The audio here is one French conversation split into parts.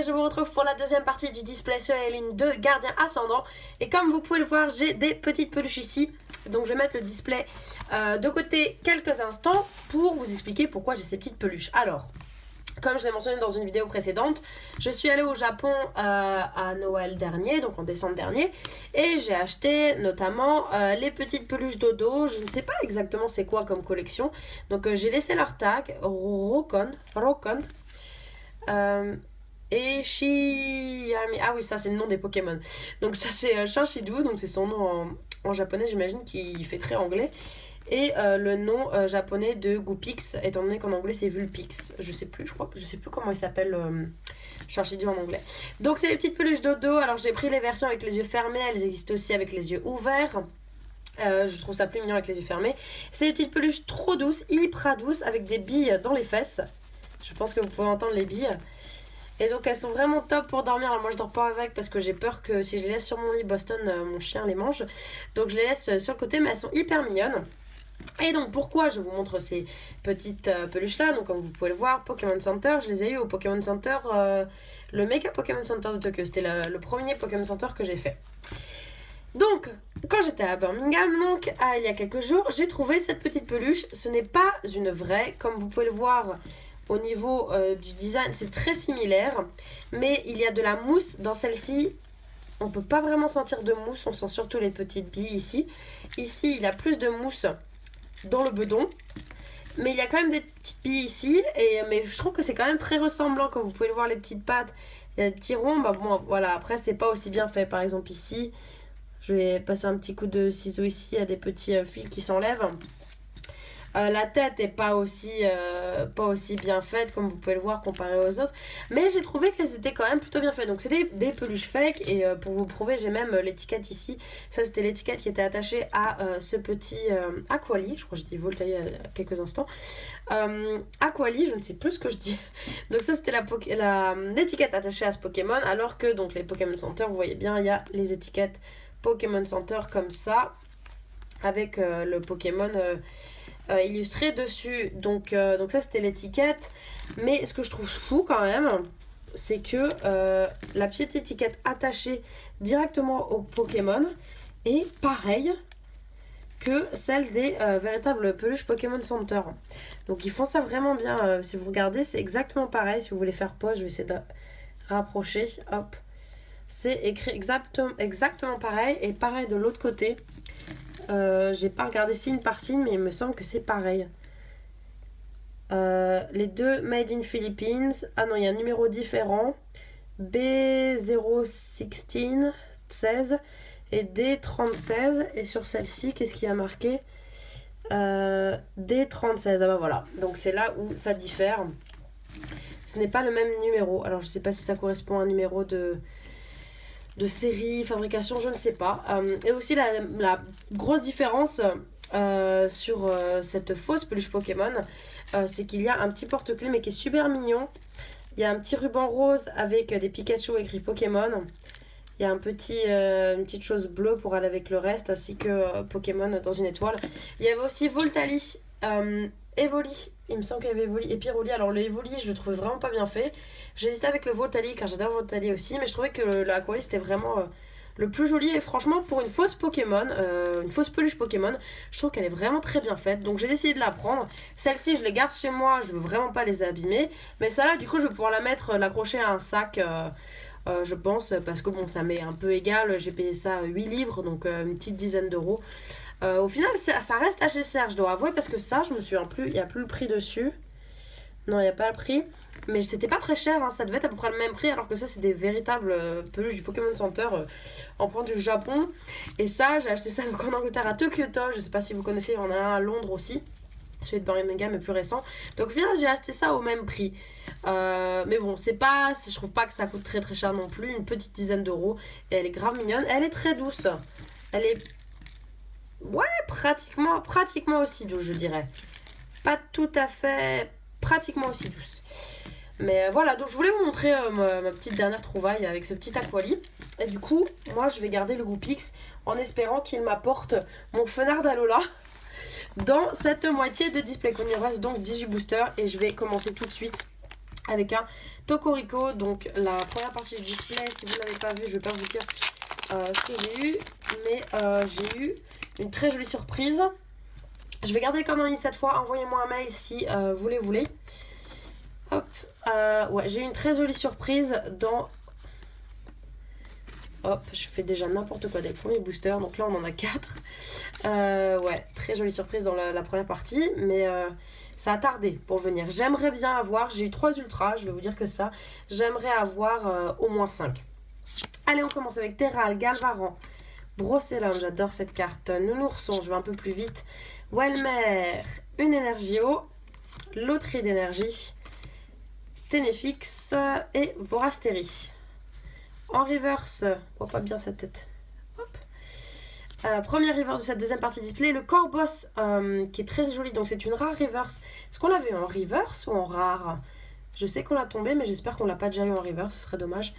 et je vous retrouve pour la deuxième partie du display Soleil et Lune de Gardien Ascendant. Et comme vous pouvez le voir, j'ai des petites peluches ici. Donc je vais mettre le display de côté quelques instants pour vous expliquer pourquoi j'ai ces petites peluches. Alors, comme je l'ai mentionné dans une vidéo précédente, je suis allée au Japon à Noël dernier, donc en décembre dernier, et j'ai acheté notamment les petites peluches dodo. Je ne sais pas exactement c'est quoi comme collection, donc j'ai laissé leur tag, Rokon, et Shiami, ah oui, ça c'est le nom des Pokémon. Donc ça c'est Shinshidou, donc c'est son nom en japonais, j'imagine qu'il fait très anglais. Et le nom japonais de Goopix, étant donné qu'en anglais c'est Vulpix. Je sais plus comment il s'appelle Shinshidou en anglais. Donc c'est les petites peluches dodo. Alors j'ai pris les versions avec les yeux fermés, elles existent aussi avec les yeux ouverts. Je trouve ça plus mignon avec les yeux fermés. C'est des petites peluches trop douces, hyper douces, avec des billes dans les fesses. Je pense que vous pouvez entendre les billes. Et donc elles sont vraiment top pour dormir. Alors moi je dors pas avec parce que j'ai peur que si je les laisse sur mon lit, Boston, mon chien, les mange. Donc je les laisse sur le côté, mais elles sont hyper mignonnes. Et donc pourquoi je vous montre ces petites peluches là, donc comme vous pouvez le voir, Pokémon Center, je les ai eu au Pokémon Center, le Mega Pokémon Center de Tokyo, c'était le premier Pokémon Center que j'ai fait. Donc quand j'étais à Birmingham, donc il y a quelques jours, j'ai trouvé cette petite peluche. Ce n'est pas une vraie, comme vous pouvez le voir au niveau du design, c'est très similaire, mais il y a de la mousse dans celle-ci. On peut pas vraiment sentir de mousse, on sent surtout les petites billes ici. Ici il y a plus de mousse dans le bedon, mais il y a quand même des petites billes ici, mais je trouve que c'est quand même très ressemblant. Comme vous pouvez le voir, les petites pattes, il y a des petits ronds, bah bon voilà, après c'est pas aussi bien fait. Par exemple ici, je vais passer un petit coup de ciseau ici, il y a des petits fils qui s'enlèvent. La tête est pas aussi bien faite comme vous pouvez le voir comparé aux autres, mais j'ai trouvé qu'elles étaient quand même plutôt bien faites. Donc c'est des peluches fake, et pour vous prouver, j'ai même l'étiquette ici. Ça c'était l'étiquette qui était attachée à ce petit Aquali, je crois que j'ai dit Voltaï il y a quelques instants. Aquali, je ne sais plus ce que je dis. Donc ça c'était l'étiquette attachée à ce Pokémon, alors que donc les Pokémon Center, vous voyez bien, il y a les étiquettes Pokémon Center comme ça, avec le Pokémon illustré dessus. Donc ça c'était l'étiquette. Mais ce que je trouve fou quand même, c'est que la petite étiquette attachée directement au Pokémon est pareille que celle des véritables peluches Pokémon Center. Donc ils font ça vraiment bien. Si vous regardez, c'est exactement pareil. Si vous voulez faire pause, je vais essayer de rapprocher. Hop. C'est écrit exactement pareil. Et pareil de l'autre côté. J'ai pas regardé signe par signe, mais il me semble que c'est pareil. Les deux Made in Philippines. Ah non, il y a un numéro différent. B016 et D36. Et sur celle-ci, qu'est-ce qu'il y a marqué? D36. Ah bah voilà. Donc c'est là où ça diffère. Ce n'est pas le même numéro. Alors je sais pas si ça correspond à un numéro de série, fabrication, je ne sais pas. Et aussi la grosse différence sur cette fausse peluche Pokémon, c'est qu'il y a un petit porte-clés mais qui est super mignon. Il y a un petit ruban rose avec des Pikachu écrit Pokémon. Il y a une petite chose bleue pour aller avec le reste, ainsi que Pokémon dans une étoile. Il y avait aussi Voltali, Evoli, il me semble qu'il y avait Evoli et Pyroli. Alors le Evoli je le trouvais vraiment pas bien fait. J'hésitais avec le Voltali car j'adore Voltali aussi, mais je trouvais que le Aquali c'était vraiment le plus joli. Et franchement pour une fausse Pokémon, une fausse peluche Pokémon, je trouve qu'elle est vraiment très bien faite. Donc j'ai décidé de la prendre. Celle-ci je les garde chez moi, je veux vraiment pas les abîmer. Mais celle-là du coup je vais pouvoir la mettre, l'accrocher à un sac. Je pense, parce que bon ça m'est un peu égal. J'ai payé ça 8 livres, donc une petite dizaine d'euros. Au final ça reste assez cher, je dois avouer, parce que ça je me souviens plus, il n'y a plus le prix dessus. Non, il n'y a pas le prix, mais c'était pas très cher, hein. Ça devait être à peu près le même prix, alors que ça c'est des véritables peluches du Pokémon Center en point du Japon. Et ça j'ai acheté ça donc en Angleterre à Tokyo, je sais pas si vous connaissez, il y en a un à Londres aussi. Celui de Birmingham est plus récent. Donc au final j'ai acheté ça au même prix. Mais bon, je trouve pas que ça coûte très très cher non plus. Une petite dizaine d'euros. Et elle est grave mignonne. Elle est très douce. Elle est... Ouais, pratiquement aussi douce, je dirais. Pas tout à fait... Pratiquement aussi douce. Mais voilà, donc je voulais vous montrer ma petite dernière trouvaille avec ce petit Aquali. Et du coup, moi je vais garder le Goopix en espérant qu'il m'apporte mon Fenard d'Alola dans cette moitié de display. Il me reste donc 18 boosters et je vais commencer tout de suite avec un Tocorico. Donc la première partie du display, si vous ne l'avez pas vu, je ne vais pas vous dire ce que j'ai eu, mais j'ai eu une très jolie surprise. Je vais garder les coordonnées cette fois, envoyez-moi un mail si vous les voulez. Hop, ouais, j'ai eu une très jolie surprise dans... Hop, je fais déjà n'importe quoi des premiers boosters, donc là on en a 4. Ouais, très jolie surprise dans la première partie, mais ça a tardé pour venir. J'aimerais bien avoir, j'ai eu 3 ultras, je vais vous dire que ça, j'aimerais avoir au moins 5. Allez, on commence avec Terral, Galvaran, Brocellum, j'adore cette carte, Nounourson, je vais un peu plus vite, Welmer, une Energio, Loterie d'énergie, Ténéfix et Vorasteri. En reverse, on voit pas bien sa tête. Hop. Première reverse de cette deuxième partie display, le Corboss qui est très joli, donc c'est une rare reverse. Est-ce qu'on l'avait eu en reverse ou en rare? Je sais qu'on l'a tombé, mais j'espère qu'on l'a pas déjà eu en reverse, ce serait dommage.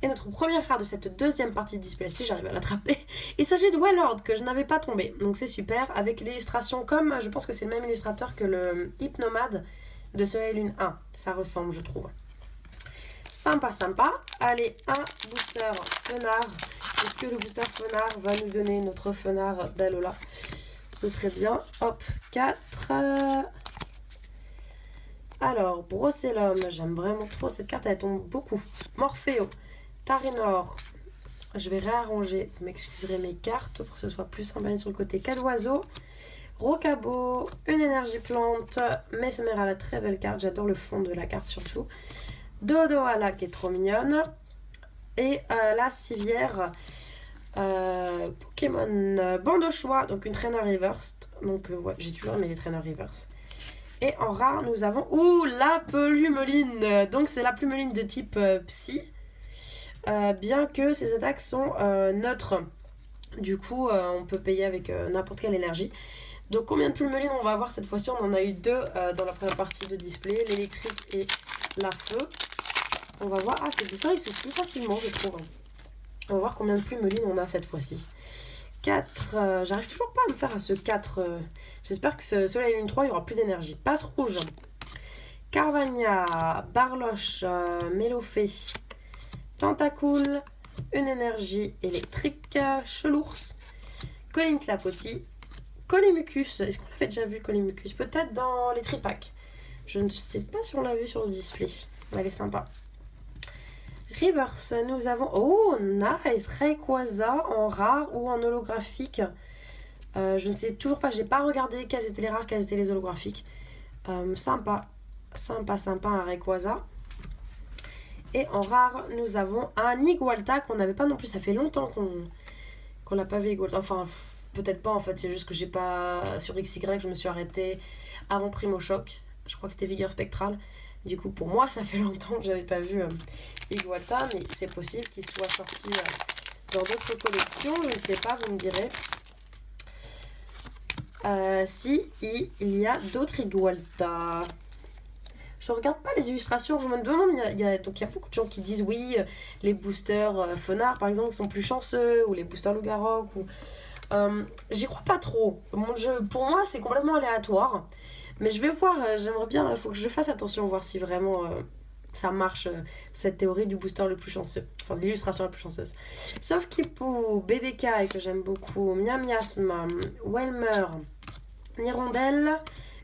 Et notre première rare de cette deuxième partie de display, si j'arrive à l'attraper, il s'agit de Wellord que je n'avais pas tombé, donc c'est super, avec l'illustration comme, je pense que c'est le même illustrateur que le Hypnomade de Soleil Lune 1, ça ressemble je trouve. Sympa, sympa. Allez, un booster Fenard. Est-ce que le booster Fenard va nous donner notre Fenard d'Alola? Ce serait bien. Hop, 4. Alors, Brocellum. J'aime vraiment trop cette carte. Elle tombe beaucoup. Morpheo. Tarinor. Je vais réarranger. Vous m'excuserez mes cartes pour que ce soit plus sympa sur le côté. Cadoiseau. Rocabo. Une énergie plante. Mesmera, très belle carte. J'adore le fond de la carte surtout. Dodoala qui est trop mignonne. Et la civière Pokémon Bande au choix. Donc une trainer reverse. Donc ouais, j'ai toujours aimé les trainer reverse. Et en rare nous avons la Plumeline. Donc c'est la Plumeline de type psy. Bien que ses attaques sont neutres. Du coup on peut payer avec n'importe quelle énergie. Donc combien de Plumelines on va avoir cette fois-ci? On en a eu 2 dans la première partie de display. L'électrique et la feu. On va voir. Ah, ces boosters ils s'ouvrent plus facilement, je trouve. On va voir combien de Plumelines on a cette fois-ci. 4. J'arrive toujours pas à me faire à ce 4. J'espère que Soleil Lune 3, il y aura plus d'énergie. Passe rouge. Carvania, Barloche, Mélofée, Tentacool, une énergie électrique, Chelours, Colline Clapotis, Colimucus. Est-ce qu'on l'avait déjà vu, Colimucus? Peut-être dans les tripacks. Je ne sais pas si on l'a vu sur ce display. Elle est sympa. Reverse, nous avons... Oh, nice! Rayquaza en rare ou en holographique. Je ne sais toujours pas, j'ai pas regardé quelles étaient les rares, quelles étaient les holographiques. Sympa, un Rayquaza. Et en rare, nous avons un Igualta qu'on n'avait pas non plus. Ça fait longtemps qu'on n'a pas vu Igualta. Enfin, peut-être pas en fait, c'est juste que j'ai pas... Sur XY, je me suis arrêtée avant Primo Choc. Je crois que c'était Vigueur Spectral. Du coup, pour moi, ça fait longtemps que j'avais pas vu Igualta, mais c'est possible qu'il soit sorti dans d'autres collections. Je ne sais pas, vous me direz. Si il y a d'autres Igualta. Je regarde pas les illustrations, je me demande, il y a beaucoup de gens qui disent oui, les boosters Fenard par exemple sont plus chanceux, ou les boosters Lougarok, ou... j'y crois pas trop. Pour moi, c'est complètement aléatoire. Mais je vais voir, j'aimerais bien, il faut que je fasse attention, voir si vraiment ça marche, cette théorie du booster le plus chanceux. Enfin, de l'illustration la plus chanceuse. Sauf Kipu, BBK, et que j'aime beaucoup, Miam Miasma, Welmer, Nirondelle,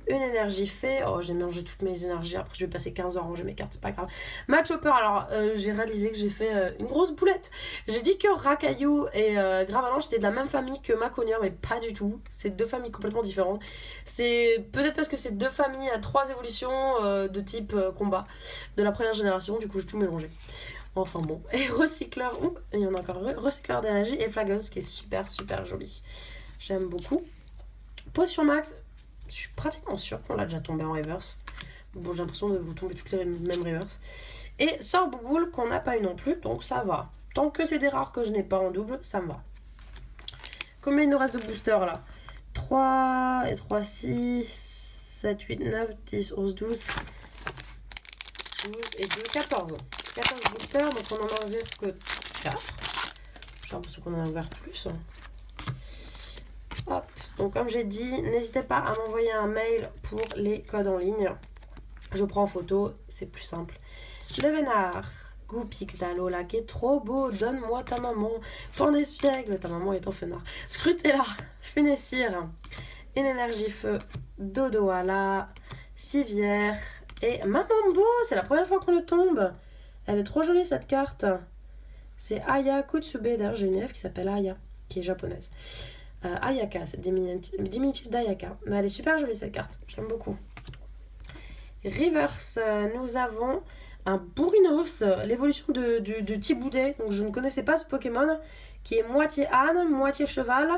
une énergie fait. Oh, j'ai mélangé toutes mes énergies, après je vais passer 15 heures à ranger mes cartes, c'est pas grave. Matchhopper, alors j'ai réalisé que j'ai fait une grosse boulette. J'ai dit que Rakaillou et Gravalanche c'était de la même famille que Maconier, mais pas du tout. C'est 2 familles complètement différentes. C'est peut-être parce que c'est 2 familles à 3 évolutions de type combat de la première génération, du coup j'ai tout mélangé. Enfin bon. Et recycleur, il y en a encore un, recycleur d'énergie et flagueuse qui est super joli. J'aime beaucoup. Potion max. Je suis pratiquement sûre qu'on l'a déjà tombé en reverse. Bon, j'ai l'impression de vous tomber toutes les mêmes reverse. Et sort Bouboule qu'on n'a pas eu non plus, donc ça va. Tant que c'est des rares que je n'ai pas en double, ça me va. Combien il nous reste de boosters là? 3 et 3, 6, 7, 8, 9, 10, 11, 12 et 2, 14. 14 boosters, donc on en a ouvert que 4. J'ai l'impression qu'on en a ouvert plus. Hop. Donc comme j'ai dit, n'hésitez pas à m'envoyer un mail pour les codes en ligne. Je prends en photo, c'est plus simple. Le Vénard, Goupix d'Alola qui est trop beau, donne-moi ta maman. Pan d'espiègle, ta maman est en fenard. Scrutella, Funessire, une énergie feu, Dodoala, Civière et Mamambo, c'est la première fois qu'on le tombe. Elle est trop jolie cette carte. C'est Aya Kutsube, d'ailleurs j'ai une élève qui s'appelle Aya, qui est japonaise. Ayaka, c'est diminutif d'Ayaka. Mais elle est super jolie cette carte, j'aime beaucoup. Reverse, nous avons un Bourrinos, l'évolution du Tiboudet. Donc je ne connaissais pas ce Pokémon, qui est moitié âne, moitié cheval.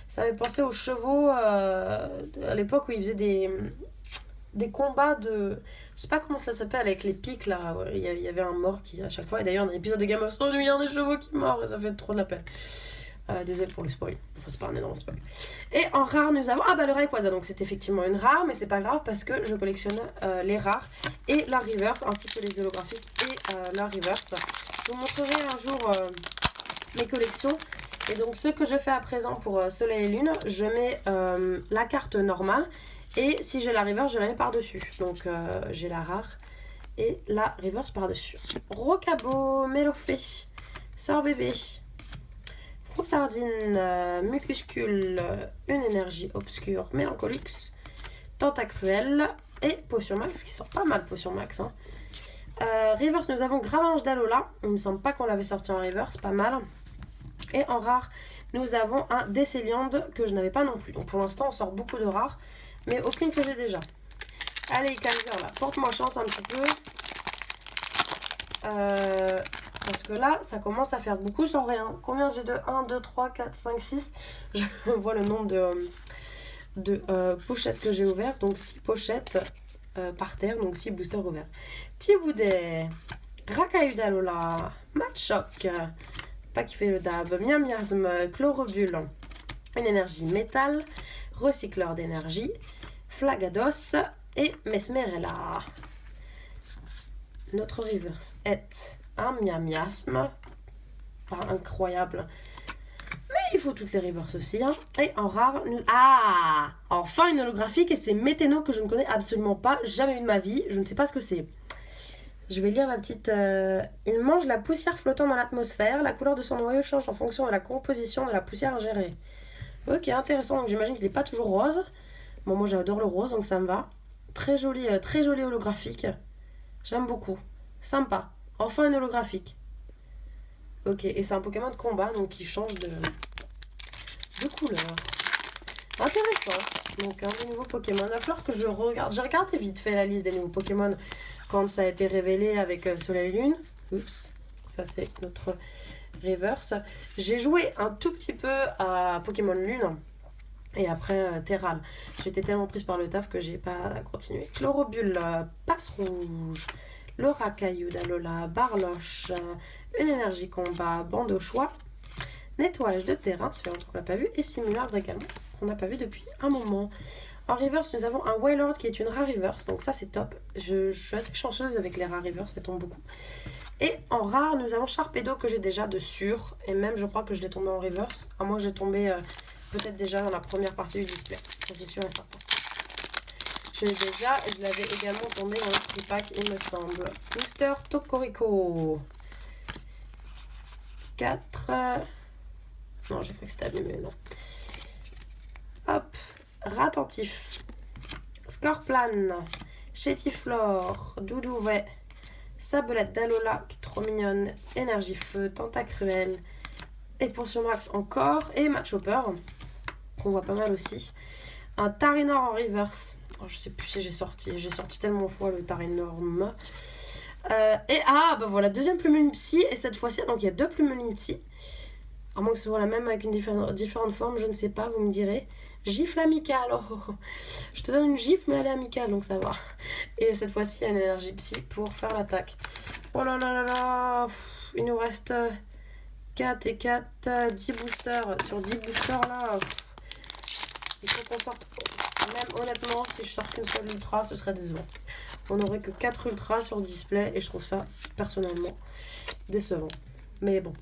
Ça m'avait pensé aux chevaux à l'époque où ils faisaient des combats de... Je sais pas comment ça s'appelle avec les pics là. Il y avait un mort qui à chaque fois. Et d'ailleurs dans l'épisode de Game of Thrones, il y a un des chevaux qui meurt et ça fait trop de la peine. Désolé pour le spoil. Enfin, c'est pas un énorme spoil. Et en rare, nous avons... Ah bah le Rayquaza. Donc c'est effectivement une rare, mais c'est pas grave parce que je collectionne les rares et la reverse, ainsi que les holographiques et la reverse. Je vous montrerai un jour mes collections. Et donc ce que je fais à présent pour Soleil et Lune, je mets la carte normale. Et si j'ai la reverse, je la mets par-dessus. Donc j'ai la rare et la reverse par-dessus. Rocabo, Mélofée, Sœur Bébé, Sardine, Mucuscule, une énergie obscure, Mélancolux, Tentacruel et Potion Max, qui sont pas mal Potion Max. Hein. Reverse, nous avons Gravange d'Alola. Il me semble pas qu'on l'avait sorti en reverse, pas mal. Et en rare, nous avons un Décéliande que je n'avais pas non plus. Donc pour l'instant, on sort beaucoup de rares, mais aucune que j'ai déjà. Allez, Kaiser, là, porte-moi chance un petit peu. Parce que là, ça commence à faire beaucoup sans rien. Combien j'ai de 1, 2, 3, 4, 5, 6 Je vois le nombre de pochettes que j'ai ouvertes. Donc 6 pochettes par terre, donc 6 boosters ouverts. Tiboudet, Racaillou d'Alola, Matchoc, pas qui fait le dab, Miam Miasme, Chlorobule, une énergie métal, recycleur d'énergie, Flagados et Mesmerella. Notre reverse est un Miam Miasme, pas incroyable, mais il faut toutes les reverses aussi. Hein. Et en rare, nous... Ah, enfin une holographique et c'est Météno que je ne connais absolument pas, jamais vu de ma vie, je ne sais pas ce que c'est. Je vais lire la petite... Il mange la poussière flottant dans l'atmosphère. La couleur de son noyau change en fonction de la composition de la poussière ingérée. Ok, intéressant. Donc j'imagine qu'il n'est pas toujours rose. Bon, moi j'adore le rose, donc ça me va. Très joli holographique. J'aime beaucoup. Sympa. Enfin une holographique. Ok, et c'est un Pokémon de combat, donc qui change de couleur. Intéressant. Donc un des nouveaux Pokémon. Il va falloir que je regarde. J'ai regardé vite fait la liste des nouveaux Pokémon quand ça a été révélé avec Soleil et Lune. Oups, ça c'est notre reverse. J'ai joué un tout petit peu à Pokémon Lune et après Terral. J'étais tellement prise par le taf que j'ai pas continué. Chlorobule, Passe Rouge, le Racaillou d'Alola, Barloche, une énergie combat, bande au choix, nettoyage de terrain, ça fait longtemps qu'on l'a pas vu, et simulacre également, qu'on n'a pas vu depuis un moment. En reverse, nous avons un Wailord qui est une rare reverse, donc ça c'est top. Je suis assez chanceuse avec les rares reverse, ça tombe beaucoup. Et en rare, nous avons Sharpedo que j'ai déjà de sûr, et même je crois que je l'ai tombé en reverse, à moins que j'ai tombé peut-être déjà dans la première partie du display, ça c'est sûr et certain. Je l'ai déjà, et je l'avais également tombé dans le free pack, il me semble. Booster Tocorico. 4... Non, j'ai cru que c'était allumé, non. Hop, Ratentif, Scorplan, Chétiflore, Doudouvet, Sablette d'Alola, qui est trop mignonne, Énergie Feu, Tentacruel, et Potion Max encore, et Matchhopper, qu'on voit pas mal aussi. Un Tarinor en reverse, oh, je sais plus si j'ai sorti tellement de fois le Tarinorm. Et bah voilà, deuxième plume psy, et cette fois-ci, donc il y a deux plumes psy. À moins que ce soit la même avec une différente forme, je ne sais pas, vous me direz. Gifle amicale, oh. Je te donne une gifle, mais elle est amicale, donc ça va. Et cette fois-ci, il y a une énergie psy pour faire l'attaque. Oh là là là là, il nous reste 4 et 4, 10 boosters. Sur 10 boosters là, il faut qu'on sorte. Même honnêtement, si je sors qu'une seule ultra, ce serait décevant. On n'aurait que 4 ultras sur display, et je trouve ça, personnellement, décevant. Mais bon.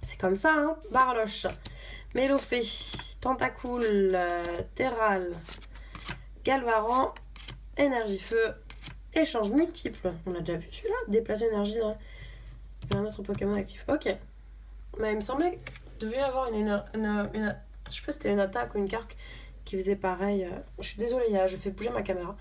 C'est comme ça, hein. Barloche, Mélofée, Tentacool, Terral, Galvaran, Énergie Feu Échange multiple. On l'a déjà vu celui-là. Déplacer une énergie vers un autre Pokémon actif. Ok. Mais il me semblait qu'il devait y avoir une je sais pas si c'était une attaque ou une carte qui faisait pareil. Je suis désolée, je fais bouger ma caméra.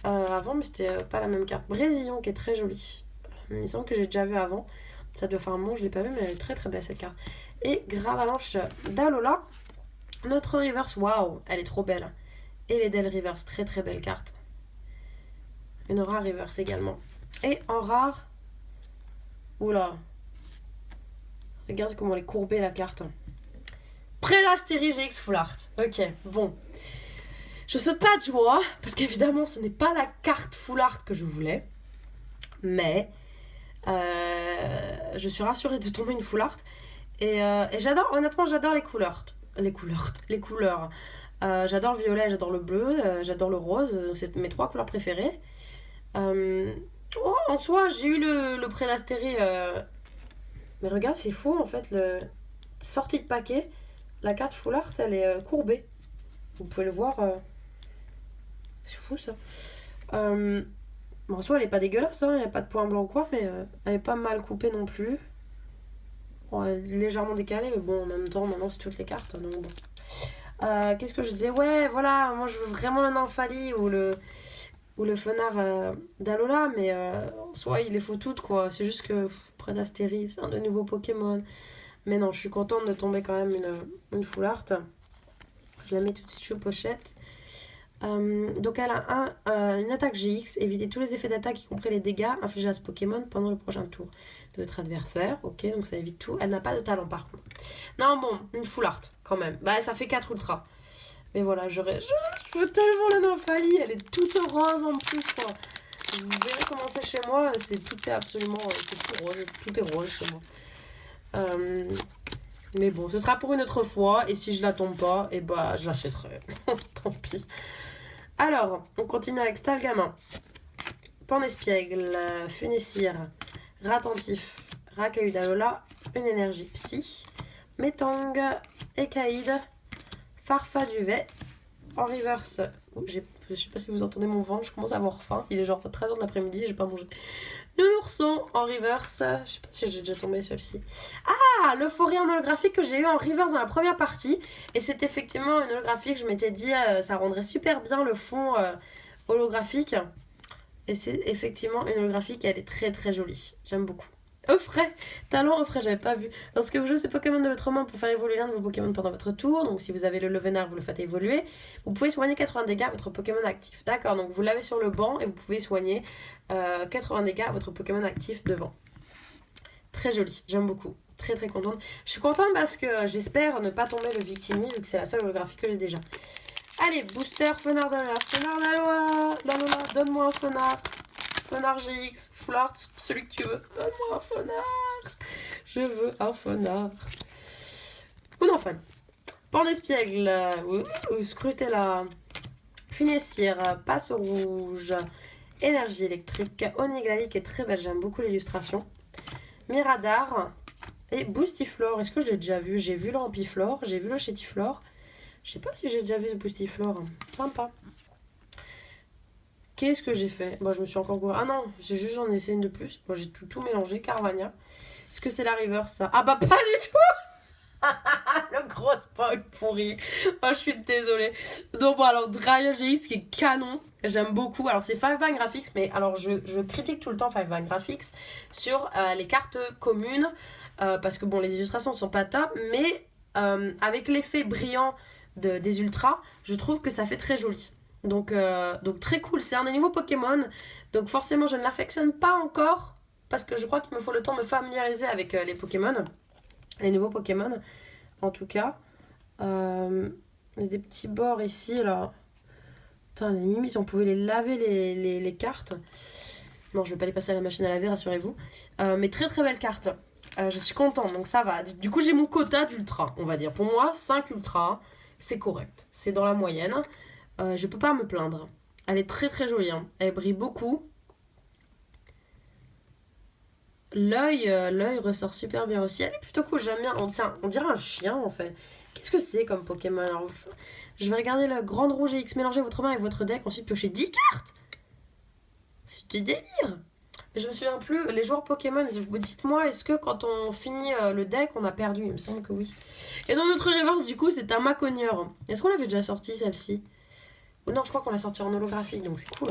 Avant, mais c'était pas la même carte. Brésillon qui est très jolie. Il me semble que j'ai déjà vu avant. Ça doit faire un moment, je l'ai pas vu, mais elle est très très belle cette carte. Et Gravalanche d'Alola. Notre reverse, waouh, elle est trop belle. Et les Del Reverse, très très belle carte. Une rare reverse également. Et en rare, oula, regarde comment elle est courbée la carte. Prédastérie GX Full Art. Ok, bon. Je saute pas de joie, parce qu'évidemment ce n'est pas la carte Full Art que je voulais. Mais je suis rassurée de tomber une Full Art. Et j'adore, honnêtement j'adore les couleurs. Les couleurs. J'adore le violet, j'adore le bleu, j'adore le rose. C'est mes 3 couleurs préférées. En soi, j'ai eu le Prédastérie. Mais regarde, c'est fou en fait. Sortie de paquet, la carte Full Art, elle est courbée. Vous pouvez le voir. C'est fou ça. En soi, elle est pas dégueulasse, il n'y a pas de point blanc ou quoi, mais elle est pas mal coupée non plus. Bon, elle est légèrement décalée, mais bon, en même temps, maintenant c'est toutes les cartes. Donc bon. Qu'est-ce que je disais? Ouais, voilà, moi je veux vraiment le Nymphalie ou le Fenard d'Alola, mais en soi, il les faut toutes, quoi. C'est juste que Prédastérie, c'est un de nouveaux Pokémon. Mais non, je suis contente de tomber quand même une Full Art. Je la mets tout de suite sur pochette. Donc elle a une attaque GX, éviter tous les effets d'attaque y compris les dégâts infligés à ce Pokémon pendant le prochain tour de votre adversaire. Ok, donc ça évite tout. Elle n'a pas de talent par contre. Non bon, une Full Art quand même. Bah ça fait 4 ultras. Mais voilà, je veux tellement la Nymphalie. Elle est toute rose en plus quoi. Vous verrez comment c'est chez moi. Tout est absolument tout rose. Tout est rose chez moi. Mais bon, ce sera pour une autre fois. Et si je la tombe pas, et bah je l'achèterai. Tant pis. Alors, on continue avec Stalgamin, Pornespiègle, Funessire, Ratentif, Racaillou d'Alola, une énergie psy, Métang, Ekaïd, Farfaduvet, en reverse. Je sais pas si vous entendez mon ventre, je commence à avoir faim. Il est genre 13h de l'après-midi et j'ai pas mangé. Nounourson en reverse. Je sais pas si j'ai déjà tombé celui-ci. Ah, l'euphorie en holographique que j'ai eu en reverse dans la première partie. Et c'est effectivement une holographique. Je m'étais dit, ça rendrait super bien le fond holographique. Et c'est effectivement une holographique. Elle est très très jolie. J'aime beaucoup. Offray, talent offray, j'avais pas vu. Lorsque vous jouez ces Pokémon de votre main pour faire évoluer l'un de vos Pokémon pendant votre tour, donc si vous avez le Levenard, vous le faites évoluer, vous pouvez soigner 80 dégâts à votre Pokémon actif. D'accord, donc vous l'avez sur le banc et vous pouvez soigner 80 dégâts à votre Pokémon actif devant. Très joli, j'aime beaucoup. Très très contente. Je suis contente parce que j'espère ne pas tomber le Victini vu que c'est la seule holographique que j'ai déjà. Allez, booster, Fenard d'Alola, Fenard d'Alola, donne-moi un Fenard. Fenard GX, Full Art, celui que tu veux. Donne-moi un Fenard. Je veux un Fenard. Ou non, fan. Pornespiègle, Scrutella, Funessire, Passe au rouge, Énergie électrique, Oniglali qui est très belle, j'aime beaucoup l'illustration. Miradar et Boostiflore. Est-ce que je l'ai déjà vu? J'ai vu le Rampiflore, j'ai vu le Chétiflore. Je sais pas si j'ai déjà vu ce Boostiflore. Sympa. Qu'est-ce que j'ai fait? Bon, je me suis encore gouré. Ah non, c'est juste j'en ai essayé une de plus. Bon, j'ai tout mélangé. Carvania. Est-ce que c'est la reverse ça? Ah bah pas du tout. Le gros spoil pourri. Oh, je suis désolée. Donc bon, alors Dryad GX qui est canon. J'aime beaucoup. Alors c'est Five Bang Graphics. Mais alors je critique tout le temps Five Bang Graphics sur les cartes communes. Parce que bon, les illustrations ne sont pas top. Mais avec l'effet brillant des ultras, je trouve que ça fait très joli. Donc très cool, c'est un des nouveaux Pokémon. Donc forcément je ne l'affectionne pas encore. Parce que je crois qu'il me faut le temps de me familiariser avec les Pokémon. Les nouveaux Pokémon. En tout cas. Il y a des petits bords ici là. Putain les mimis, si on pouvait les laver les cartes. Non je vais pas les passer à la machine à laver, rassurez-vous. Mais très très belle carte. Je suis contente, donc ça va. Du coup j'ai mon quota d'ultra, on va dire. Pour moi 5 ultras, c'est correct. C'est dans la moyenne. Je peux pas me plaindre. Elle est très très jolie. Hein. Elle brille beaucoup. L'œil ressort super bien aussi. Elle est plutôt cool. J'aime bien. On dirait un chien en fait. Qu'est-ce que c'est comme Pokémon? Alors, je vais regarder le Grande Rouge X. Mélangez votre main avec votre deck. Ensuite piocher 10 cartes. C'est du délire. Je me souviens plus, les joueurs Pokémon, dites-moi, est-ce que quand on finit le deck, on a perdu? Il me semble que oui. Et dans notre reverse, du coup, c'est un Maconieur. Est-ce qu'on l'avait déjà sorti celle-ci? Non, je crois qu'on l'a sorti en holographique, donc c'est cool.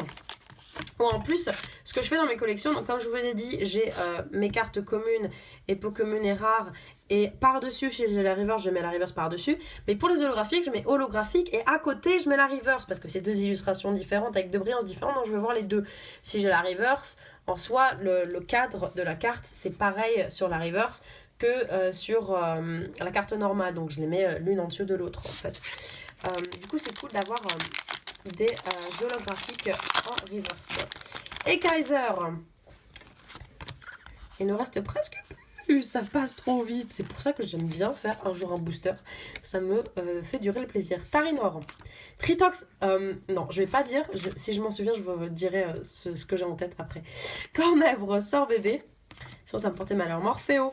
Bon, en plus, ce que je fais dans mes collections, donc comme je vous ai dit, j'ai mes cartes communes et Pokémon et rares. Et par-dessus, si j'ai la reverse, je mets la reverse par-dessus. Mais pour les holographiques, je mets holographique et à côté, je mets la reverse. Parce que c'est deux illustrations différentes avec deux brillances différentes, donc je veux voir les deux. Si j'ai la reverse, en soi, le cadre de la carte, c'est pareil sur la reverse que sur la carte normale. Donc je les mets l'une en dessous de l'autre, en fait. Du coup, c'est cool d'avoir des holographiques en reverse. Et Kaiser. Il nous reste presque plus, ça passe trop vite. C'est pour ça que j'aime bien faire un jour un booster. Ça me fait durer le plaisir. Tarinor. Tritox. Non, je vais pas dire. Si je m'en souviens, je vous dirai ce que j'ai en tête après. Cornèvre, sort bébé. Sinon, ça me portait malheur. Morpheo.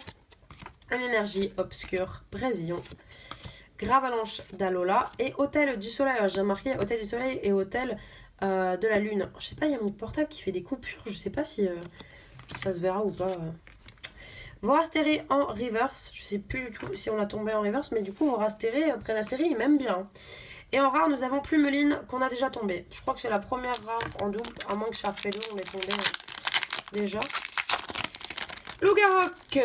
Une énergie obscure. Brésillon. Gravalanche d'Alola et Hôtel du Soleil. Alors, j'ai marqué Hôtel du Soleil et Hôtel de la Lune. Je sais pas, il y a mon portable qui fait des coupures. Je sais pas si ça se verra ou pas. Vorastéré en reverse. Je sais plus du tout si on l'a tombé en reverse, mais du coup, Vorastéré, Prédastéré, il m'aime bien. Et en rare, nous avons Plumeline qu'on a déjà tombé. Je crois que c'est la première rare en double, à moins que Sharpedo, on l'ait tombé déjà. Lougarok.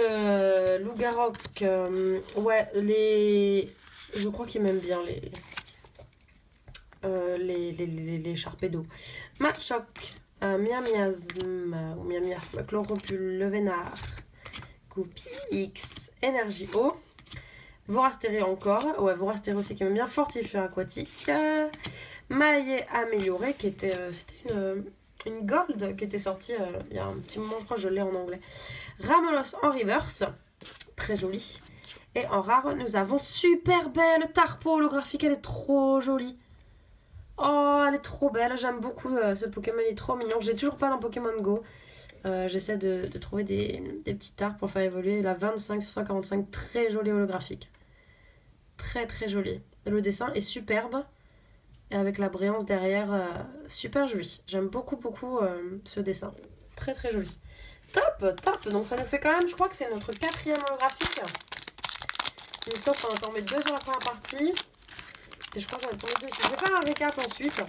Lougarok. Ouais, les. Je crois qu'il m'aime bien les Sharpedo. Machoc, Miamiasme, ou Miamiasme, Chloropule, Levénard, Goupix, Énergie Eau, Vorastéré encore, ouais, Vorastéré aussi qui m'aime bien, Fortifieur Aquatique, Maillet Amélioré, qui était, c'était une gold qui était sortie il y a un petit moment, je crois que je l'ai en anglais. Ramolos en reverse, très joli. Et en rare, nous avons super belle Tarpo holographique, elle est trop jolie. Oh, elle est trop belle, j'aime beaucoup ce Pokémon, il est trop mignon. Je l'ai toujours pas dans Pokémon Go. J'essaie de trouver des petits tarps pour faire évoluer. La 25-145, très jolie holographique. Très très jolie. Le dessin est superbe. Et avec la brillance derrière, super joli. J'aime beaucoup beaucoup ce dessin. Très très joli. Top, top. Donc ça nous fait quand même, je crois que c'est notre 4e holographique. Il me semble qu'on a tombé 2 dans la première partie. Et je crois qu'on a tombé 2 ici. Je vais faire un récap ensuite.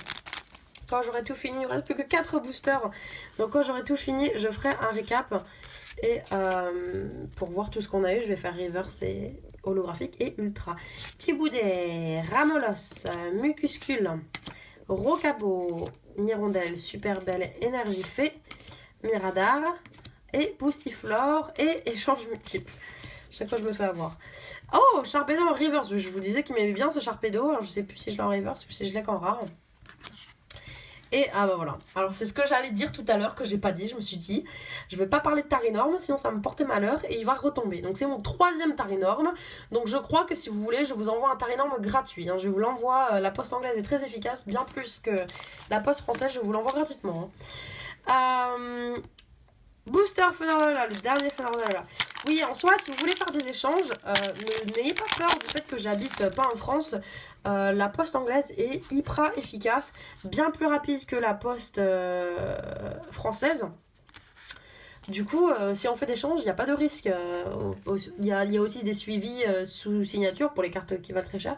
Quand j'aurai tout fini, il ne reste plus que 4 boosters. Donc quand j'aurai tout fini, je ferai un récap. Et pour voir tout ce qu'on a eu, je vais faire reverse et holographique et ultra. Thiboudet, Ramolos, Mucuscule, Rocabo, Nirondelle, super belle, Énergie Fée, Miradar et Boostiflore et échange multiple. Chaque fois je me fais avoir. Oh, Sharpedo en reverse. Je vous disais qu'il m'aimait bien ce Sharpedo. Alors je sais plus si je l'ai en reverse ou si je l'ai qu'en rare. Et ah bah voilà. Alors c'est ce que j'allais dire tout à l'heure que j'ai pas dit. Je me suis dit, je vais pas parler de Tarinorm sinon ça me portait malheur et il va retomber. Donc c'est mon 3e Tarinorm. Donc je crois que si vous voulez, je vous envoie un Tarinorm gratuit. Je vous l'envoie. La poste anglaise est très efficace, bien plus que la poste française. Je vous l'envoie gratuitement. Booster Fenardola, le dernier Fenardola. Oui, en soi, si vous voulez faire des échanges, n'ayez pas peur du fait que j'habite pas en France. La poste anglaise est hyper efficace, bien plus rapide que la poste française. Du coup, si on fait des échanges, il n'y a pas de risque. Il y a aussi des suivis sous signature pour les cartes qui valent très cher.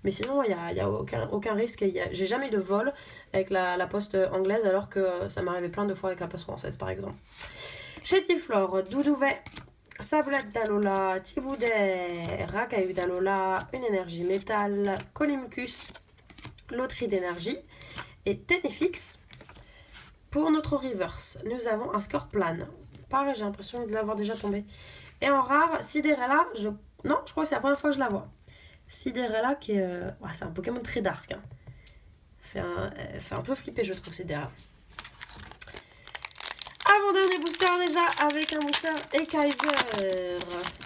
Mais sinon, il n'y a aucun risque. J'ai jamais eu de vol avec la poste anglaise alors que ça m'arrivait plein de fois avec la poste française, par exemple. Chétiflore, Doudouvet, Sablette d'Alola, Thiboudet, Racaillou d'Alola, une énergie métal, Colimcus, loterie d'énergie et Ténéfix. Pour notre reverse, nous avons un Scorplan. Pareil, j'ai l'impression de l'avoir déjà tombé. Et en rare, Sidérella, non, je crois que c'est la première fois que je la vois. Sidérella qui est... c'est un Pokémon très dark. Fait un peu flipper, je trouve, Sidérella. Avant-dernier booster déjà avec un booster et Kaiser.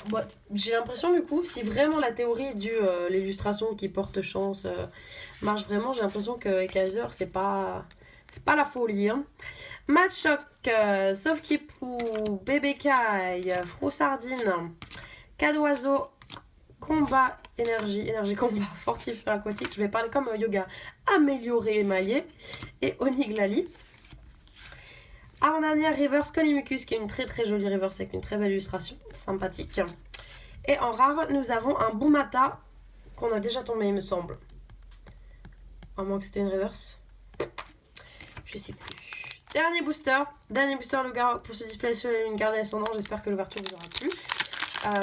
Bon, j'ai l'impression du coup, si vraiment la théorie du l'illustration qui porte chance marche vraiment, j'ai l'impression que Kaiser c'est pas la folie. Machoc, Sauf-Kipou, Bébé Kai, Froussardine, Cadoiseau, Combat, énergie combat, fortifié aquatique. Je vais parler comme yoga, amélioré émaillé et Oniglali. Avant-dernière reverse Colimucus, qui est une très très jolie reverse avec une très belle illustration, sympathique. Et en rare, nous avons un Boomata qu'on a déjà tombé, il me semble. À moins que c'était une reverse. Je sais plus. Dernier booster le gars pour ce display sur une garde ascendant. J'espère que l'ouverture vous aura plu.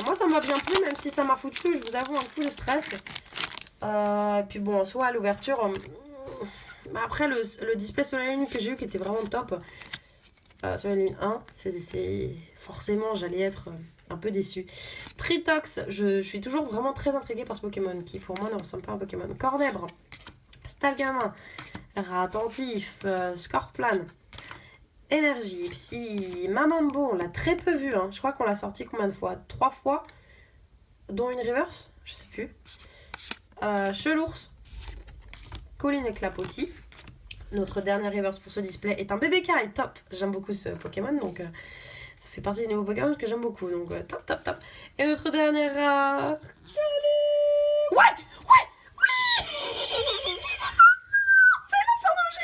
Moi ça m'a bien plu, même si ça m'a foutu, je vous avoue, un coup de stress. Puis bon, en soi, l'ouverture. Après, le display sur la lune que j'ai eu qui était vraiment top. Sur la lune 1, forcément j'allais être un peu déçue. Tritox, je suis toujours vraiment très intriguée par ce Pokémon qui pour moi ne ressemble pas à un Pokémon. Cornèbre, Stalgamin, Ratentif, Scorplan, Énergie, Psy, Mamambo, on l'a très peu vu, hein. Je crois qu'on l'a sorti combien de fois? 3 fois, dont une reverse, je sais plus. Chelours, Colline et Clapotis. Notre dernière reverse pour ce display est un BBK et top. J'aime beaucoup ce Pokémon, donc ça fait partie des nouveaux Pokémon que j'aime beaucoup. Donc top, top, top. Et notre dernière rare... Ouais, oui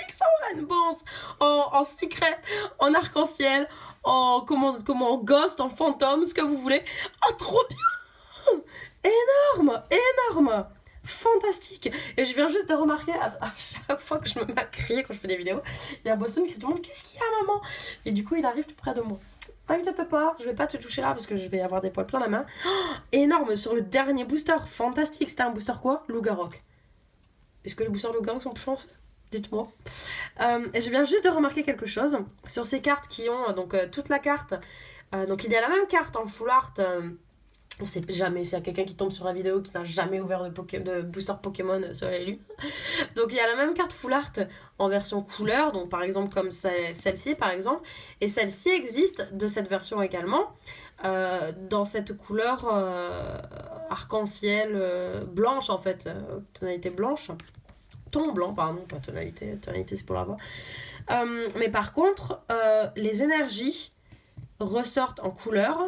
GX en Rainbows, en secret, en arc-en-ciel, en ghost, en fantôme, ce que vous voulez. Oh, trop bien! Énorme! Fantastique! Et je viens juste de remarquer à chaque fois que je me mets à crier quand je fais des vidéos, il y a Boston qui se demande qu'est-ce qu'il y a, maman? Et du coup, il arrive tout près de moi. T'inquiète pas, je vais pas te toucher là parce que je vais avoir des poils plein la main. Oh, énorme sur le dernier booster, fantastique. C'était un booster quoi? Lougarok. Est-ce que les boosters Lougarok sont plus foncés? Dites-moi. Et je viens juste de remarquer quelque chose sur ces cartes qui ont donc toute la carte. Donc il y a la même carte en full art. On sait jamais s'il y a quelqu'un qui tombe sur la vidéo qui n'a jamais ouvert de booster Pokémon sur la lune. Donc il y a la même carte full art en version couleur, donc par exemple comme celle-ci par exemple. Et celle-ci existe de cette version également, dans cette couleur arc-en-ciel blanche en fait, tonalité blanche. Ton blanc, pardon, pas tonalité c'est pour la voix. Mais par contre, les énergies ressortent en couleur,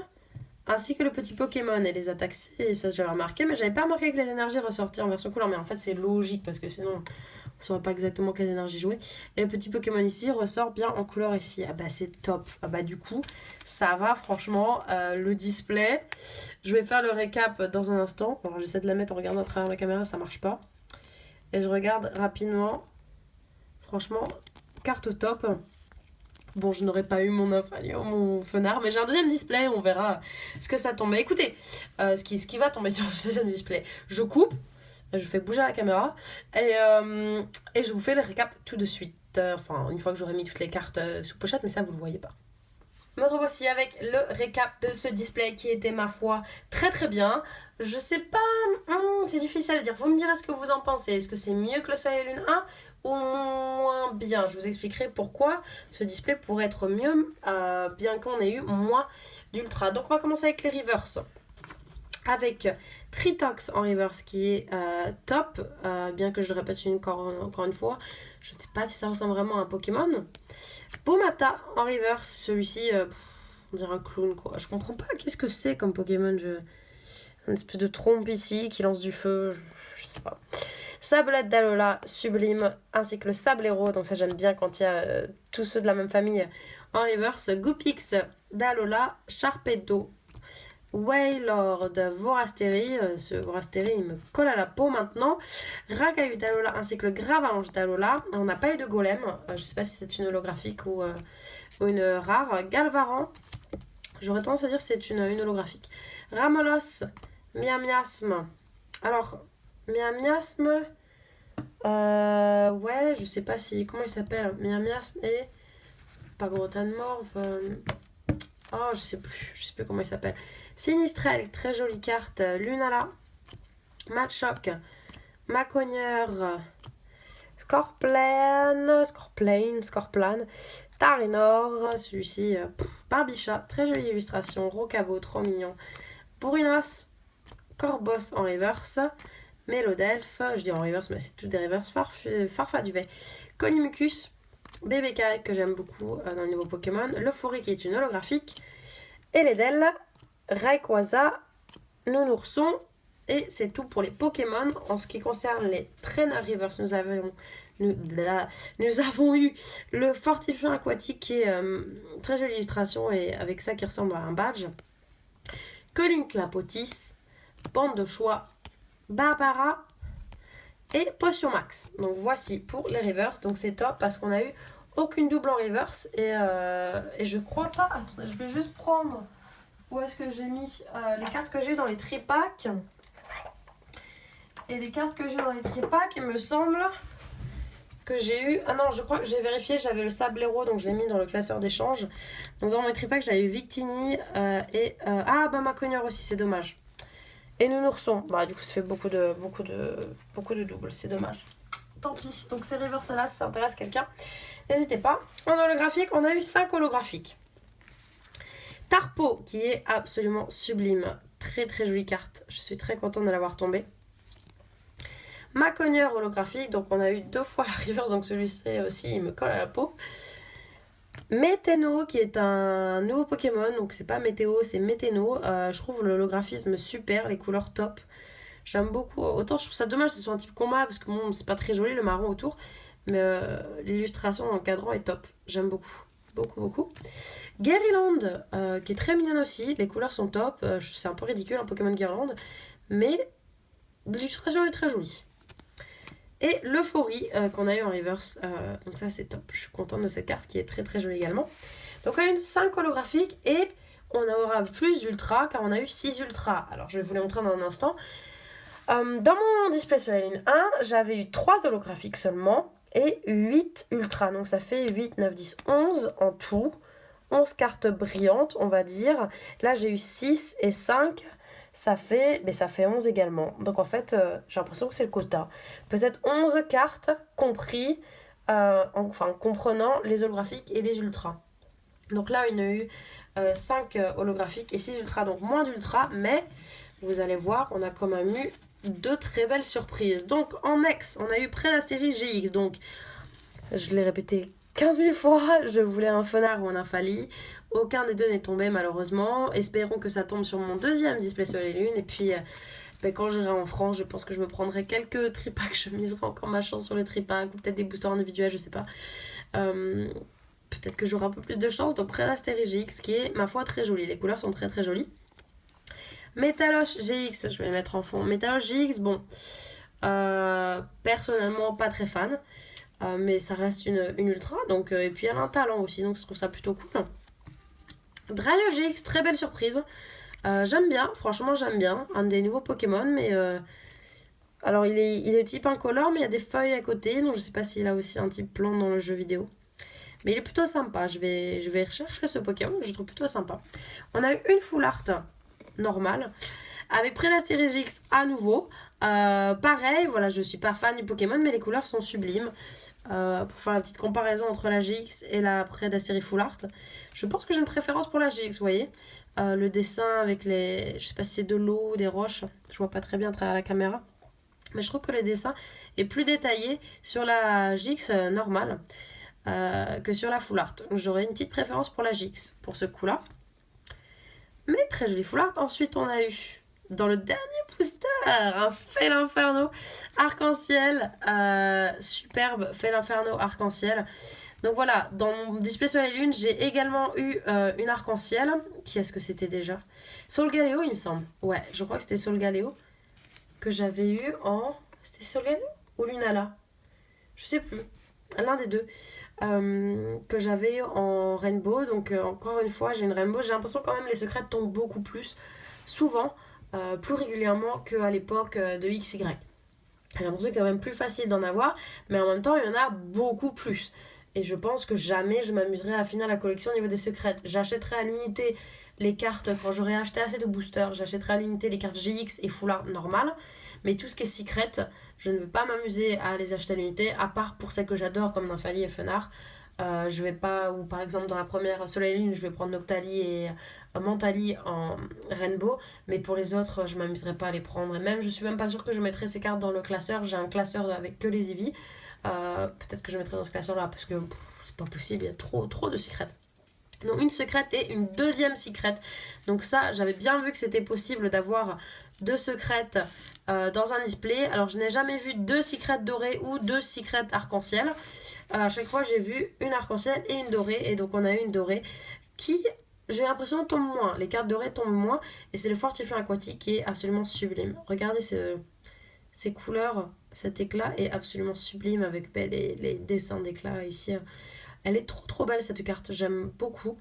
ainsi que le petit Pokémon et les attaques, et ça j'avais remarqué, mais j'avais pas remarqué que les énergies ressortaient en version couleur, mais en fait c'est logique parce que sinon on saurait pas exactement quelles énergies jouer. Et le petit Pokémon ici ressort bien en couleur ici. Ah bah c'est top. Ah bah du coup ça va franchement, le display. Je vais faire le récap dans un instant. Alors j'essaie de la mettre en regardant à travers la caméra, ça marche pas. Et je regarde rapidement. Franchement, carte au top. Bon, je n'aurais pas eu mon Fenard, mais j'ai un deuxième display, on verra ce que ça tombe. Mais écoutez, ce qui va tomber sur ce deuxième display, je coupe, je fais bouger la caméra, et je vous fais le récap tout de suite. Enfin, une fois que j'aurai mis toutes les cartes sous pochette, mais ça, vous ne le voyez pas. Me revoici avec le récap de ce display qui était, ma foi, très très bien. Je sais pas, c'est difficile à dire. Vous me direz ce que vous en pensez. Est-ce que c'est mieux que le Soleil Lune 1 ou moins bien? Je vous expliquerai pourquoi ce display pourrait être mieux, bien qu'on ait eu moins d'ultra. Donc on va commencer avec les reverse. Avec Tritox en reverse qui est top, bien que je le répète encore une fois. Je ne sais pas si ça ressemble vraiment à un Pokémon. Boomata en reverse, celui-ci, on dirait un clown quoi. Je comprends pas, qu'est-ce que c'est comme Pokémon? Une espèce de trompe ici qui lance du feu, je sais pas. Sablette d'Alola, sublime, ainsi que le Sablero, donc ça j'aime bien quand il y a tous ceux de la même famille en reverse. Goopix d'Alola, Sharpedo, Wailord, Vorasteri, ce Vorasteri il me colle à la peau maintenant. Ragayu d'Alola ainsi que le Gravalanche d'Alola. On n'a pas eu de golem, je sais pas si c'est une holographique ou une rare. Galvaran, j'aurais tendance à dire que c'est une holographique. Ramolos, Miamiasme. Alors, Miamiasme, ouais, je sais pas si, comment il s'appelle, Miamiasme et pas Grotanmorph. Oh, je sais plus comment il s'appelle. Sinistrel, très jolie carte. Lunala, Machoc, Macogneur, Scorplan, Tarinor, celui-ci, Barbicha, très jolie illustration. Rocabo, trop mignon. Bourrinos, Corbos en reverse. Mélodelph, je dis en reverse, mais c'est tout des reverse. Farfaduvet, Conimucus, BBK que j'aime beaucoup dans le nouveau Pokémon, Lephori qui est une holographique, Eledel, Rayquaza, Nounourson Et c'est tout pour les Pokémon. En ce qui concerne les Trainer Reverse, nous avons eu le Fortifiant Aquatique qui est très jolie illustration et avec ça qui ressemble à un badge. Colin Clapotis, Bande de Choix, Barbara et Potion Max. Donc voici pour les Reverse. Donc c'est top parce qu'on a eu aucune double en Reverse et je crois pas. Attendez, je vais juste prendre où est-ce que j'ai mis les cartes que j'ai dans les tripacks. Et les cartes que j'ai dans les tripacks, il me semble que j'ai eu... Ah non, je crois que j'ai vérifié, j'avais le Sablero, donc je l'ai mis dans le classeur d'échange. Donc dans mes tripacks, j'avais eu Victini et... ma Cogneur aussi, c'est dommage. Et Nounourson. Bah du coup, ça fait beaucoup de doubles, c'est dommage. Tant pis. Donc ces reverse-là, si ça intéresse quelqu'un, n'hésitez pas. En holographique, on a eu 5 holographiques. Tarpo, qui est absolument sublime. Très très jolie carte. Je suis très contente de l'avoir tombée. Macogneur holographique, donc on a eu 2 fois la reverse, donc celui-ci aussi il me colle à la peau. Météno qui est un nouveau Pokémon, donc c'est pas Météo, c'est Météno. Je trouve l'holographisme super, les couleurs top. J'aime beaucoup. Autant je trouve ça dommage que ce soit un type combat parce que bon, c'est pas très joli le marron autour, mais l'illustration en cadran est top. J'aime beaucoup. Beaucoup. Guerryland qui est très mignonne aussi, les couleurs sont top. C'est un peu ridicule un Pokémon Guerryland, mais l'illustration est très jolie. Et l'Euphorie qu'on a eu en reverse. Donc ça c'est top. Je suis contente de cette carte qui est très très jolie également. Donc on a eu 5 holographiques et on aura plus ultra car on a eu 6 ultra. Alors je vais vous les montrer dans un instant. Dans mon display sur la ligne 1, j'avais eu 3 holographiques seulement et 8 ultra. Donc ça fait 8, 9, 10, 11 en tout. 11 cartes brillantes on va dire. Là j'ai eu 6 et 5. Ça fait 11 également. Donc en fait, j'ai l'impression que c'est le quota. Peut-être 11 cartes compris, comprenant les holographiques et les ultras. Donc là, il y a eu 5 holographiques et 6 ultras, donc moins d'ultras. Mais vous allez voir, on a quand même eu 2 très belles surprises. Donc en ex, on a eu Prédastérie GX. Donc, je l'ai répété 15 000 fois, je voulais un Fenard ou un Infali. Aucun des deux n'est tombé malheureusement. Espérons que ça tombe sur mon deuxième display sur les lunes. Et puis quand j'irai en France, je pense que je me prendrai quelques tripacks. Je miserai encore ma chance sur les tripacks. Ou peut-être des boosters individuels, je sais pas. Peut-être que j'aurai un peu plus de chance. Donc Prédastérie GX qui est ma foi très jolie. Les couleurs sont très très jolies. Métaloche GX, je vais les mettre en fond. Métaloche GX, bon. Personnellement pas très fan. Mais ça reste une ultra. Donc, et puis elle a un talent aussi. Donc je trouve ça plutôt cool. Drayo GX, très belle surprise. J'aime bien, franchement j'aime bien. Un des nouveaux Pokémon, mais alors il est type incolore, mais il y a des feuilles à côté, donc je sais pas s'il a aussi un type plante dans le jeu vidéo. Mais il est plutôt sympa, je vais rechercher ce Pokémon, je le trouve plutôt sympa. On a eu une full art normale, avec Prédastérie GX à nouveau. Pareil, voilà, je suis pas fan du Pokémon, mais les couleurs sont sublimes. Pour faire la petite comparaison entre la GX et la Prédastérie Full Art, je pense que j'ai une préférence pour la GX, vous voyez. Le dessin avec les... Je sais pas si c'est de l'eau ou des roches, je vois pas très bien à travers la caméra. Mais je trouve que le dessin est plus détaillé sur la GX normale que sur la Full Art. Donc j'aurais une petite préférence pour la GX pour ce coup-là. Mais très jolie Full Art. Ensuite, on a eu... Dans le dernier booster, un Félinferno arc-en-ciel, superbe Félinferno arc-en-ciel. Donc voilà, dans mon display sur les lunes, j'ai également eu une arc-en-ciel. Qui est-ce que c'était déjà? Solgaleo, il me semble. Ouais, je crois que c'était Solgaleo que j'avais eu en... C'était Solgaleo ou Lunala? Je sais plus. L'un des deux. Que j'avais eu en Rainbow. Donc encore une fois, j'ai une Rainbow. J'ai l'impression quand même les secrets tombent beaucoup plus souvent. Plus régulièrement qu'à l'époque de XY. J'ai l'impression que c'est quand même plus facile d'en avoir, mais en même temps, il y en a beaucoup plus. Et je pense que jamais je m'amuserai à finir la collection au niveau des secrets. J'achèterai à l'unité les cartes, quand j'aurai acheté assez de boosters, j'achèterai à l'unité les cartes GX et Full Art normales. Mais tout ce qui est secret, je ne veux pas m'amuser à les acheter à l'unité, à part pour celles que j'adore comme Nymphalie et Fenard. Je vais pas, ou par exemple dans la première Soleil Lune, je vais prendre Noctali et Mentali en Rainbow, mais pour les autres, je m'amuserai pas à les prendre. Et même, je suis même pas sûre que je mettrai ces cartes dans le classeur. J'ai un classeur avec que les Eevee. Peut-être que je mettrai dans ce classeur-là parce que c'est pas possible, il y a trop de secrets. Donc une secrète et une deuxième secrète. Donc ça, j'avais bien vu que c'était possible d'avoir 2 secrètes dans un display. Alors je n'ai jamais vu 2 secrètes dorées ou 2 secrètes arc-en-ciel. À chaque fois j'ai vu une arc-en-ciel et une dorée, et donc on a eu une dorée qui, j'ai l'impression, tombe moins. Les cartes dorées tombent moins, et c'est le fortifiant aquatique qui est absolument sublime. Regardez ces couleurs, cet éclat est absolument sublime avec les dessins d'éclat ici. Elle est trop belle cette carte, j'aime beaucoup.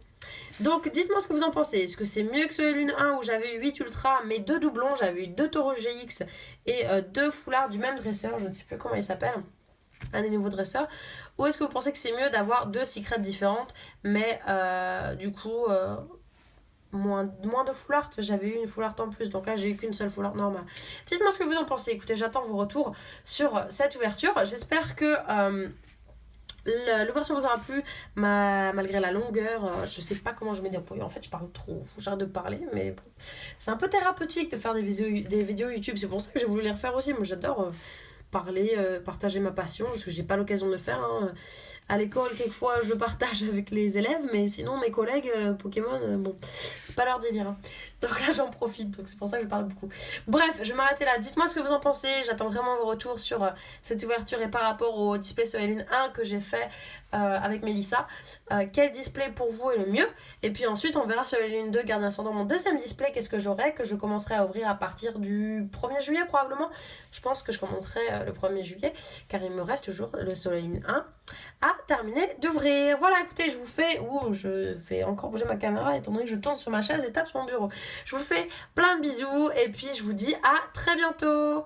Donc dites-moi ce que vous en pensez. Est-ce que c'est mieux que Soleil Lune 1 où j'avais eu 8 Ultra mais 2 doublons, j'avais eu 2 Taureau GX et 2 foulards du même dresseur, je ne sais plus comment il s'appelle, un des nouveaux dresseurs, ou est-ce que vous pensez que c'est mieux d'avoir 2 secrets différentes mais du coup moins de foulards? J'avais eu une foulard en plus, donc là j'ai eu qu'une seule foulard normale. Dites-moi ce que vous en pensez. Écoutez, j'attends vos retours sur cette ouverture. J'espère que l'ouverture vous aura plu malgré la longueur. Je sais pas comment je me débrouille. En fait, je parle trop. Faut que j'arrête de parler, mais bon. C'est un peu thérapeutique de faire des vidéos YouTube. C'est pour ça que j'ai voulu les refaire aussi. Moi, j'adore parler, partager ma passion, parce que j'ai pas l'occasion de le faire. Hein. À l'école, quelquefois, je partage avec les élèves, mais sinon, mes collègues Pokémon, bon, c'est pas leur délire. Hein. Donc là, j'en profite, donc c'est pour ça que je parle beaucoup. Bref, je vais m'arrêter là. Dites-moi ce que vous en pensez. J'attends vraiment vos retours sur cette ouverture et par rapport au display Soleil Lune 1 que j'ai fait avec Mélissa. Quel display pour vous est le mieux? Et puis ensuite, on verra Soleil Lune 2 Gardien Ascendant, mon deuxième display. Qu'est-ce que j'aurai, que je commencerai à ouvrir à partir du 1er juillet probablement. Je pense que je commencerai le 1er juillet, car il me reste toujours le Soleil Lune 1 à terminer d'ouvrir. Voilà, écoutez, je fais encore bouger ma caméra étant donné que je tourne sur ma chaise et tape sur mon bureau. Je vous fais plein de bisous et puis je vous dis à très bientôt.